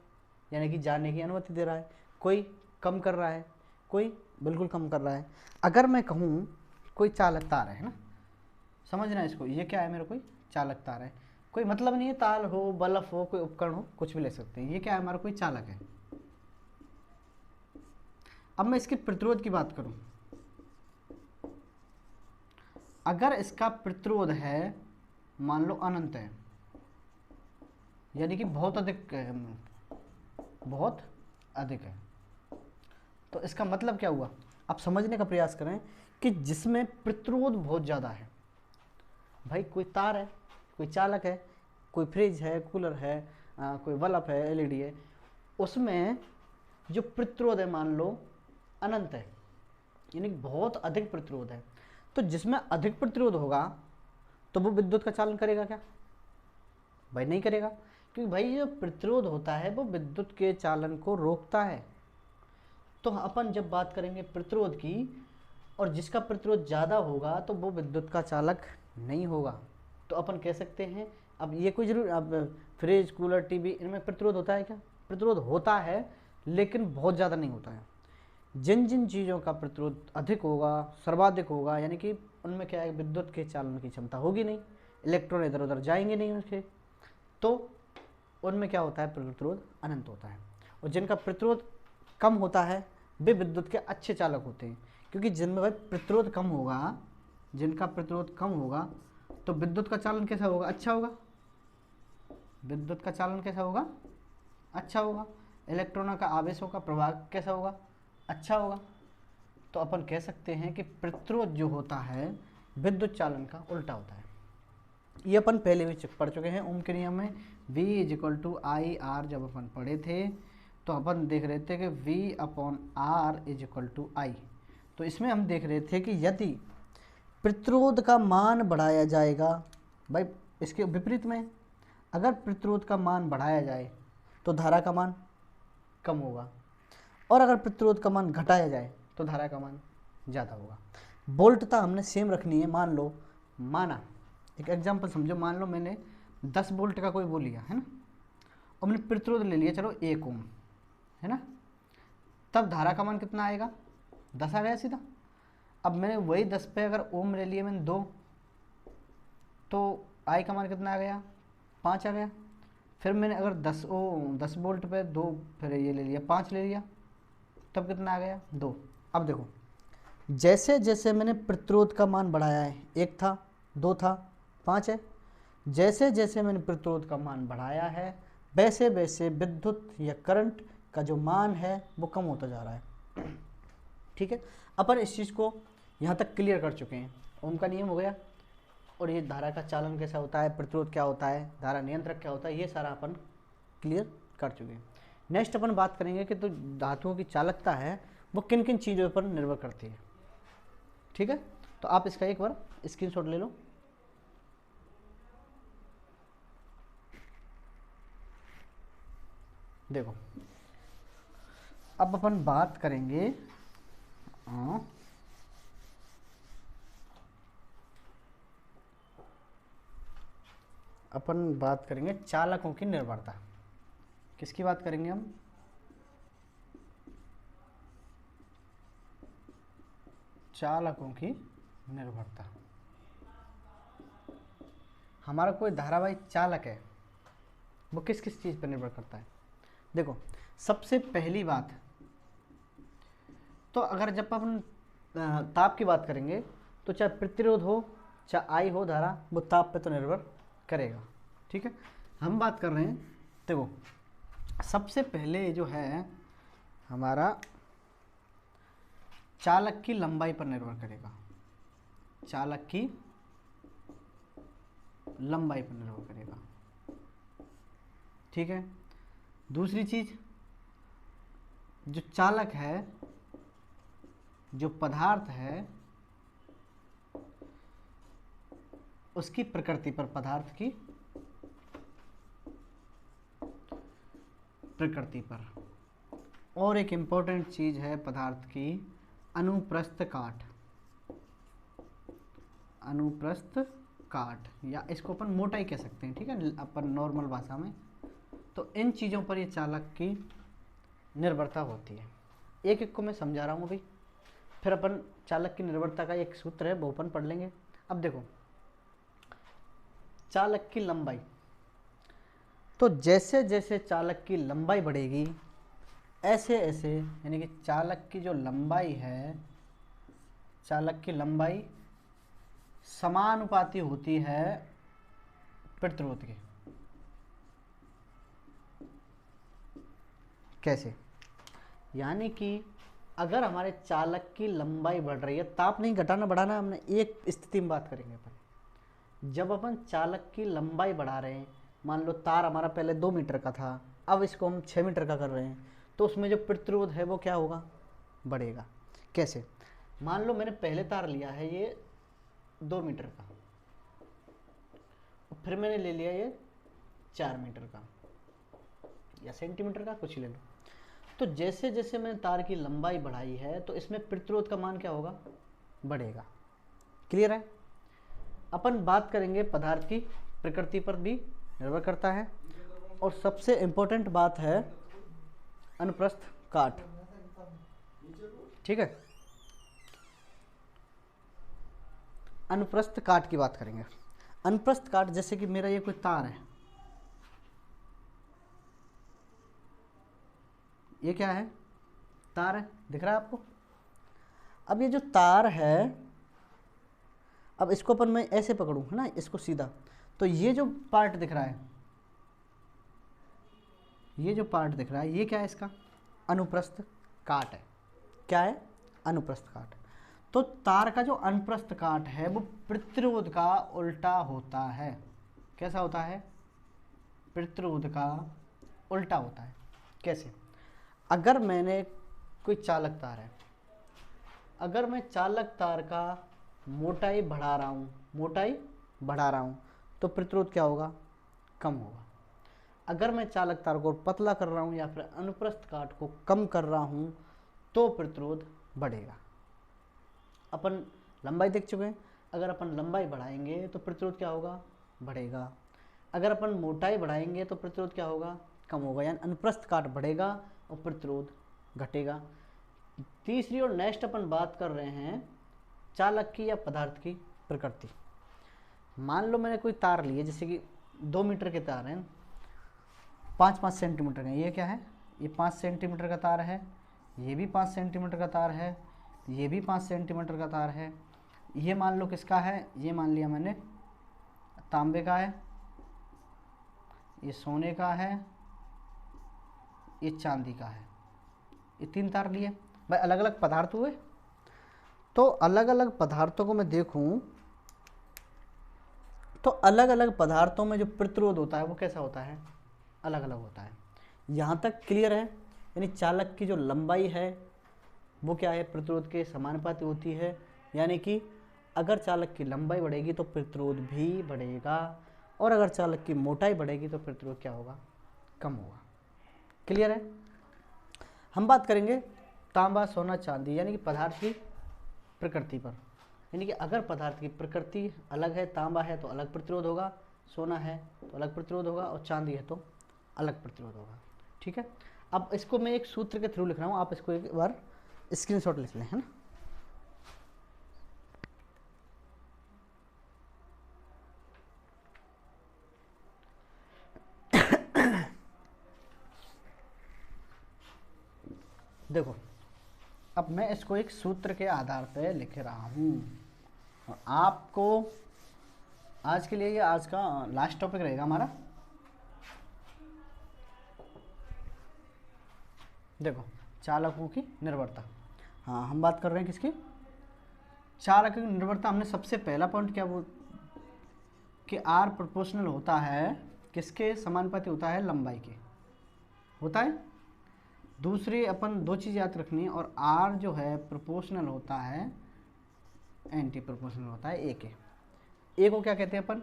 यानी कि जाने की अनुमति दे रहा है, कोई कम कर रहा है, कोई बिल्कुल कम कर रहा है। अगर मैं कहूँ कोई चालक तार है ना, समझना इसको, ये क्या है, मेरा कोई चालक तार है, कोई मतलब नहीं है तार हो बल्ब हो कोई उपकरण हो कुछ भी ले सकते हैं, ये क्या है, हमारा कोई चालक है। अब मैं इसके प्रतिरोध की बात करूं, अगर इसका प्रतिरोध है मान लो अनंत है यानी कि बहुत अधिक है, तो इसका मतलब क्या हुआ, आप समझने का प्रयास करें कि जिसमें प्रतिरोध बहुत ज़्यादा है, भाई कोई तार है, कोई चालक है, कोई फ्रिज है, कूलर है, कोई बल्ब है, एलईडी है, उसमें जो प्रतिरोध है मान लो अनंत है यानी बहुत अधिक प्रतिरोध है। तो जिसमें अधिक प्रतिरोध होगा तो वो विद्युत का चालन करेगा क्या, भाई नहीं करेगा, क्योंकि भाई जो प्रतिरोध होता है वो विद्युत के चालन को रोकता है। तो अपन जब बात करेंगे प्रतिरोध की, और जिसका प्रतिरोध ज़्यादा होगा तो वो विद्युत का चालक नहीं होगा। तो अपन कह सकते हैं, अब ये कोई जरूर, अब फ्रिज कूलर टीवी इनमें प्रतिरोध होता है क्या, प्रतिरोध होता है लेकिन बहुत ज़्यादा नहीं होता है। जिन जिन चीज़ों का प्रतिरोध अधिक होगा, सर्वाधिक होगा, यानी कि उनमें क्या है, विद्युत के चालन की क्षमता होगी नहीं, इलेक्ट्रॉन इधर उधर जाएंगे नहीं उसके, तो उनमें क्या होता है, प्रतिरोध अनंत होता है। और जिनका प्रतिरोध कम होता है वे विद्युत के अच्छे चालक होते हैं, क्योंकि जिनमें भाई प्रतिरोध कम होगा, जिनका प्रतिरोध कम होगा तो विद्युत का चालन कैसा होगा, अच्छा होगा, विद्युत का चालन कैसा होगा, अच्छा होगा, इलेक्ट्रॉनों का आवेशों का प्रवाह कैसा होगा, अच्छा होगा। तो अपन कह सकते हैं कि प्रतिरोध जो होता है विद्युत चालन का उल्टा होता है। ये अपन पहले भी पढ़ चुके हैं ओम के नियम में, V = I/R जब अपन पढ़े थे तो अपन देख रहे थे कि V/R = I। तो इसमें हम देख रहे थे कि यदि प्रतिरोध का मान बढ़ाया जाएगा, भाई इसके विपरीत में अगर प्रतिरोध का मान बढ़ाया जाए तो धारा का मान कम होगा, और अगर प्रतिरोध का मान घटाया जाए तो धारा का मान ज़्यादा होगा। वोल्टता हमने सेम रखनी है। मान लो, माना एक एग्जांपल समझो, मान लो मैंने 10 वोल्ट का कोई वो लिया है ना, और मैंने प्रतिरोध ले लिया चलो 1 ओम है ना, तब धारा का मान कितना आएगा, 10 आ गया सीधा। अब मैंने वही 10 पे अगर ओम ले लिया मैंने 2, तो आई का मान कितना आ गया, 5 आ गया। फिर मैंने अगर 10 वोल्ट पे 2 फिर ये ले लिया 5 ले लिया, तब कितना आ गया, 2। अब देखो जैसे जैसे मैंने प्रतिरोध का मान बढ़ाया है, 1 था, 2 था, 5 है, जैसे जैसे मैंने प्रतिरोध का मान बढ़ाया है वैसे वैसे विद्युत या करंट का जो मान है वो कम होता जा रहा है। ठीक है, अपन इस चीज़ को यहाँ तक क्लियर कर चुके हैं। ओम का नियम हो गया, और ये धारा का चालन कैसा होता है, प्रतिरोध क्या होता है, धारा नियंत्रक क्या होता है, ये सारा अपन क्लियर कर चुके हैं। नेक्स्ट अपन बात करेंगे कि तो धातुओं की चालकता है वो किन किन चीज़ों पर निर्भर करती है। ठीक है, तो आप इसका एक बार स्क्रीनशॉट ले लो। देखो अब अपन बात करेंगे अपन बात करेंगे चालकों की निर्भरता। किसकी बात करेंगे हम? चालकों की निर्भरता। हमारा कोई धारावाहिक चालक है, वो किस किस चीज़ पर निर्भर करता है? देखो, सबसे पहली बात तो अगर जब अपन ताप की बात करेंगे तो चाहे प्रतिरोध हो चाहे आई हो धारा, वो ताप पे तो निर्भर करेगा। ठीक है, हम बात कर रहे हैं, देखो सबसे पहले जो है हमारा चालक की लंबाई पर निर्भर करेगा। चालक की लंबाई पर निर्भर करेगा। ठीक है, दूसरी चीज, जो चालक है, जो पदार्थ है, उसकी प्रकृति पर, पदार्थ की प्रकृति पर। और एक इंपॉर्टेंट चीज है पदार्थ की अनुप्रस्थ काट। अनुप्रस्थ काट, या इसको अपन मोटाई कह सकते हैं, ठीक है, अपन नॉर्मल भाषा में। तो इन चीज़ों पर ये चालक की निर्भरता होती है। एक एक को मैं समझा रहा हूँ अभी, फिर अपन चालक की निर्भरता का एक सूत्र है वो अपन पढ़ लेंगे। अब देखो, चालक की लंबाई, तो जैसे जैसे चालक की लंबाई बढ़ेगी ऐसे ऐसे, यानी कि चालक की जो लंबाई है, चालक की लंबाई समानुपाती होती है प्रतिरोध के। कैसे? यानी कि अगर हमारे चालक की लंबाई बढ़ रही है, ताप नहीं घटाना बढ़ाना, हमने एक स्थिति में बात करेंगे अपन। जब अपन चालक की लंबाई बढ़ा रहे हैं, मान लो तार हमारा पहले 2 मीटर का था, अब इसको हम 6 मीटर का कर रहे हैं, तो उसमें जो प्रतिरोध है वो क्या होगा? बढ़ेगा। कैसे? मान लो मैंने पहले तार लिया है ये 2 मीटर का, फिर मैंने ले लिया ये 4 मीटर का या सेंटीमीटर का, कुछ ले लो। तो जैसे जैसे मैंने तार की लंबाई बढ़ाई है तो इसमें प्रतिरोध का मान क्या होगा? बढ़ेगा। क्लियर है? अपन बात करेंगे पदार्थ की प्रकृति पर भी निर्भर करता है, और सबसे इंपॉर्टेंट बात है अनुप्रस्थ काट। ठीक है, अनुप्रस्थ काट की बात करेंगे। अनुप्रस्थ काट, जैसे कि मेरा ये कोई तार है, ये क्या है? तार है, दिख रहा है आपको? अब ये जो तार है, अब इसको अपन मैं ऐसे पकड़ूं, है ना, इसको सीधा, तो ये जो पार्ट दिख रहा है, ये जो पार्ट दिख रहा है, ये क्या है? इसका अनुप्रस्थ काट है। क्या है? अनुप्रस्थ काट। तो तार का जो अनुप्रस्थ काट है वो प्रतिरोध का उल्टा होता है। कैसा होता है? प्रतिरोध का उल्टा होता है। कैसे? अगर मैंने कोई चालक तार है, अगर मैं चालक तार का मोटाई बढ़ा रहा हूँ, मोटाई बढ़ा रहा हूँ, तो प्रतिरोध क्या होगा? कम होगा। अगर मैं चालक तार को पतला कर रहा हूँ या फिर अनुप्रस्थ काट को कम कर रहा हूँ तो प्रतिरोध बढ़ेगा। अपन लंबाई देख चुके हैं, अगर अपन लंबाई बढ़ाएंगे तो प्रतिरोध क्या होगा? बढ़ेगा। अगर अपन मोटाई बढ़ाएंगे तो प्रतिरोध क्या होगा? कम होगा, यानी अनुप्रस्थ काट बढ़ेगा और प्रतिरोध घटेगा। तीसरी और नेक्स्ट अपन बात कर रहे हैं चालक की या पदार्थ की प्रकृति। मान लो मैंने कोई तार लिए, जैसे कि 2 मीटर के तार हैं, 5-5 सेंटीमीटर का। ये क्या है? ये 5 सेंटीमीटर का तार है, ये भी 5 सेंटीमीटर का तार है, ये भी 5 सेंटीमीटर का तार है। ये मान लो किसका है? ये मान लिया मैंने तांबे का है, ये सोने का है, ये चांदी का है। ये 3 तार लिए भाई, अलग अलग पदार्थ हुए। तो अलग अलग पदार्थों को मैं देखूं तो अलग अलग पदार्थों में जो प्रतिरोध होता है वो कैसा होता है? अलग अलग होता है। यहाँ तक क्लियर है? यानी चालक की जो लंबाई है वो क्या है? प्रतिरोध के समानुपाती होती है। यानी कि अगर चालक की लंबाई बढ़ेगी तो प्रतिरोध भी बढ़ेगा, और अगर चालक की मोटाई बढ़ेगी तो प्रतिरोध क्या होगा? कम होगा। क्लियर है? हम बात करेंगे तांबा, सोना, चांदी, यानी कि पदार्थ की प्रकृति पर। यानी कि अगर पदार्थ की प्रकृति अलग है, तांबा है तो अलग प्रतिरोध होगा, सोना है तो अलग प्रतिरोध होगा, और चांदी है तो अलग प्रतिरोध होगा। ठीक है, अब इसको मैं एक सूत्र के थ्रू लिख रहा हूँ, आप इसको एक बार स्क्रीनशॉट लिख लें, है ना। देखो, अब मैं इसको एक सूत्र के आधार पर लिख रहा हूँ, और आपको आज के लिए ये आज का लास्ट टॉपिक रहेगा हमारा। देखो, चालकों की निर्भरता, हाँ हम बात कर रहे हैं किसकी, चालकों की निर्भरता। हमने सबसे पहला पॉइंट क्या वो कि आर प्रोपोर्शनल होता है किसके समानुपाती होता है, लंबाई के होता है। दूसरी अपन दो चीज़ याद रखनी है, और आर जो है प्रोपोर्शनल होता है, एंटी प्रोपोर्शनल होता है ए के। ए को क्या कहते हैं अपन,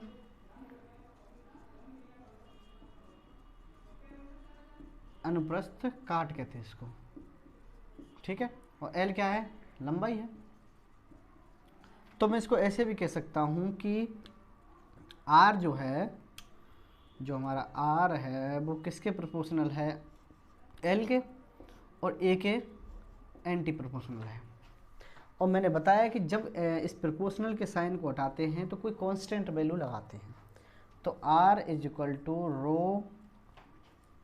अनुप्रस्थ काट कहते हैं इसको, ठीक है। और एल क्या है, लंबाई है। तो मैं इसको ऐसे भी कह सकता हूँ कि आर जो है, जो हमारा आर है वो किसके प्रोपोर्शनल है, एल के, और ए के एंटी प्रोपोर्शनल है। और मैंने बताया कि जब इस प्रोपोर्शनल के साइन को हटाते हैं तो कोई कांस्टेंट वैल्यू लगाते हैं, तो R is equal to rho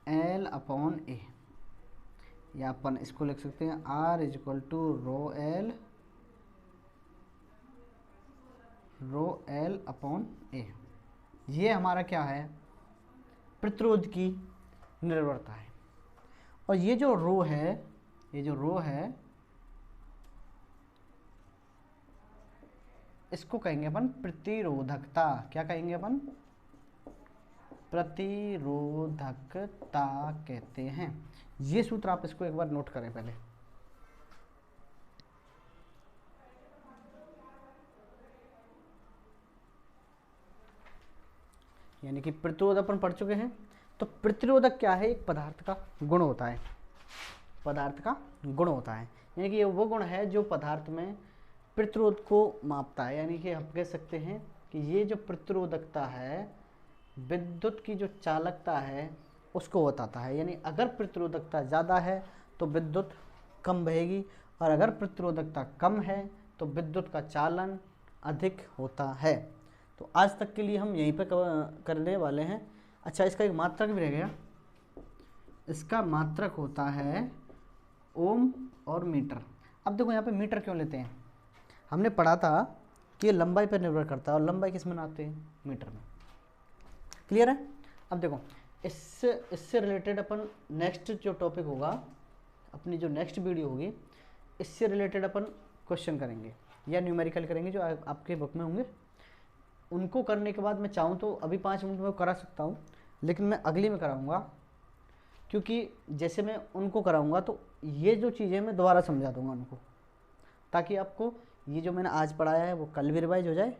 L upon A, या अपन इसको लिख सकते हैं R is equal to rho L upon A. ये हमारा क्या है, प्रतिरोध की निर्भरता है। और ये जो रो है इसको कहेंगे अपन प्रतिरोधकता। क्या कहेंगे अपन, प्रतिरोधकता कहते हैं। ये सूत्र आप इसको एक बार नोट करें पहले। यानी कि प्रतिरोध अपन पढ़ चुके हैं। तो प्रतिरोधक क्या है, एक पदार्थ का गुण होता है, पदार्थ का गुण होता है। यानी कि ये वो गुण है जो पदार्थ में प्रतिरोध को मापता है। यानी कि हम कह सकते हैं कि ये जो प्रतिरोधकता है विद्युत की जो चालकता है उसको बताता है। यानी अगर प्रतिरोधकता ज़्यादा है तो विद्युत कम बहेगी, और अगर प्रतिरोधकता कम है तो विद्युत का चालन अधिक होता है। तो आज तक के लिए हम यहीं पर करने वाले हैं। अच्छा, इसका एक मात्रक भी रह गया, इसका मात्रक होता है ओम और मीटर। अब देखो यहाँ पे मीटर क्यों लेते हैं, हमने पढ़ा था कि ये लंबाई पर निर्भर करता है, और लंबाई किस में नापते हैं, मीटर में। क्लियर है। अब देखो, इससे रिलेटेड अपन नेक्स्ट जो टॉपिक होगा, अपनी जो नेक्स्ट वीडियो होगी, इससे रिलेटेड अपन क्वेश्चन करेंगे या न्यूमेरिकल करेंगे जो आपके बुक में होंगे। उनको करने के बाद मैं चाहूँ तो अभी 5 मिनट में करा सकता हूँ, लेकिन मैं अगली में कराऊँगा, क्योंकि जैसे मैं उनको कराऊँगा तो ये जो चीज़ें मैं दोबारा समझा दूँगा उनको, ताकि आपको ये जो मैंने आज पढ़ाया है वो कल भी रिवाइज हो जाए,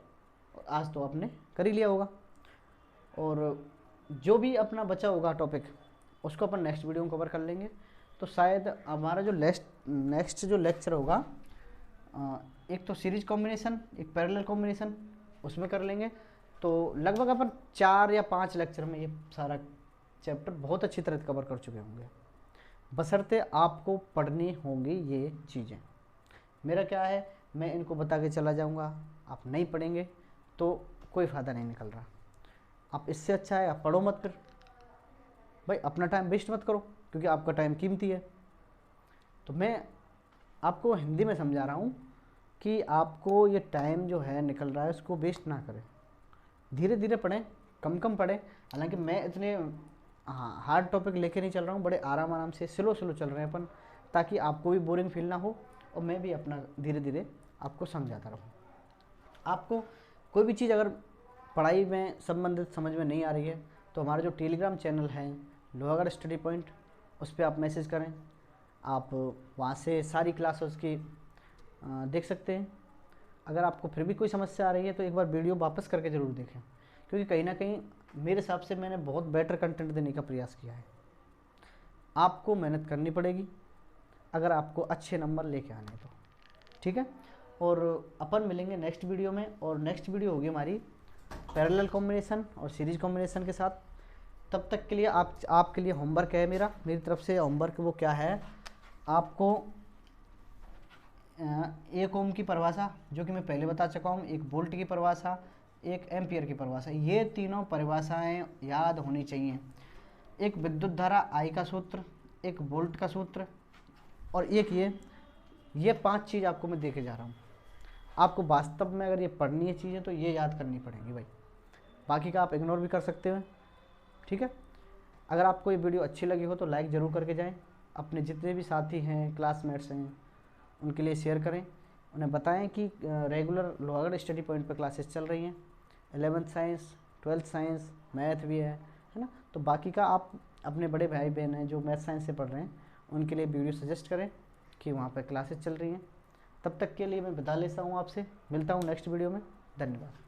और आज तो आपने कर ही लिया होगा। और जो भी अपना बचा होगा टॉपिक उसको अपन नेक्स्ट वीडियो में कवर कर लेंगे। तो शायद हमारा जो नेक्स्ट जो लेक्चर होगा, एक तो सीरीज कॉम्बिनेशन, एक पैरेलल कॉम्बिनेशन, उसमें कर लेंगे। तो लगभग अपन 4 या 5 लेक्चर में ये सारा चैप्टर बहुत अच्छी तरह कवर कर चुके होंगे, बशर्ते आपको पढ़नी होंगी ये चीज़ें। मेरा क्या है, मैं इनको बता के चला जाऊंगा, आप नहीं पढ़ेंगे तो कोई फ़ायदा नहीं निकल रहा। आप इससे अच्छा है आप पढ़ो मत, फिर भाई अपना टाइम वेस्ट मत करो, क्योंकि आपका टाइम कीमती है। तो मैं आपको हिंदी में समझा रहा हूँ कि आपको ये टाइम जो है निकल रहा है उसको वेस्ट ना करें, धीरे धीरे पढ़ें, कम कम पढ़ें। हालांकि मैं इतने हार्ड टॉपिक लेके नहीं चल रहा हूँ, बड़े आराम आराम से स्लो चल रहे हैं अपन, ताकि आपको भी बोरिंग फील ना हो और मैं भी अपना धीरे धीरे आपको समझाता रहूँ। आपको कोई भी चीज़ अगर पढ़ाई में संबंधित समझ में नहीं आ रही है तो हमारा जो टेलीग्राम चैनल है लोहागढ़ स्टडी पॉइंट, उस पर आप मैसेज करें, आप वहाँ से सारी क्लासेस की देख सकते हैं। अगर आपको फिर भी कोई समस्या आ रही है तो एक बार वीडियो वापस करके ज़रूर देखें, क्योंकि कहीं ना कहीं मेरे हिसाब से मैंने बहुत बेटर कंटेंट देने का प्रयास किया है। आपको मेहनत करनी पड़ेगी अगर आपको अच्छे नंबर लेके आने तो, ठीक है। और अपन मिलेंगे नेक्स्ट वीडियो में, और नेक्स्ट वीडियो होगी हमारी पैरेलल कॉम्बिनेशन और सीरीज कॉम्बिनेशन के साथ। तब तक के लिए आपके लिए होमवर्क है मेरी तरफ से होमवर्क वो क्या है, आपको एक ओम की परिभाषा जो कि मैं पहले बता चुका हूँ, एक वोल्ट की परिभाषा, एक एम्पियर की परिभाषा, ये तीनों परिभाषाएं याद होनी चाहिए। एक विद्युत धारा आई का सूत्र, एक वोल्ट का सूत्र, और एक ये 5 चीज़ आपको मैं देके जा रहा हूँ। आपको वास्तव में अगर ये पढ़नी है चीज़ें तो ये याद करनी पड़ेगी भाई, बाकी का आप इग्नोर भी कर सकते हो, ठीक है। अगर आपको ये वीडियो अच्छी लगी हो तो लाइक ज़रूर करके जाएं, अपने जितने भी साथी हैं, क्लासमेट्स हैं, उनके लिए शेयर करें, उन्हें बताएं कि रेगुलर लोहागढ़ स्टडी पॉइंट पर क्लासेस चल रही हैं, 11th science, 12th science, math भी है ना। तो बाकी का आप अपने बड़े भाई बहन हैं जो मैथ साइंस से पढ़ रहे हैं उनके लिए वीडियो सजेस्ट करें कि वहाँ पर क्लासेस चल रही हैं। तब तक के लिए मैं विदा लेता हूँ आपसे, मिलता हूँ नेक्स्ट वीडियो में। धन्यवाद।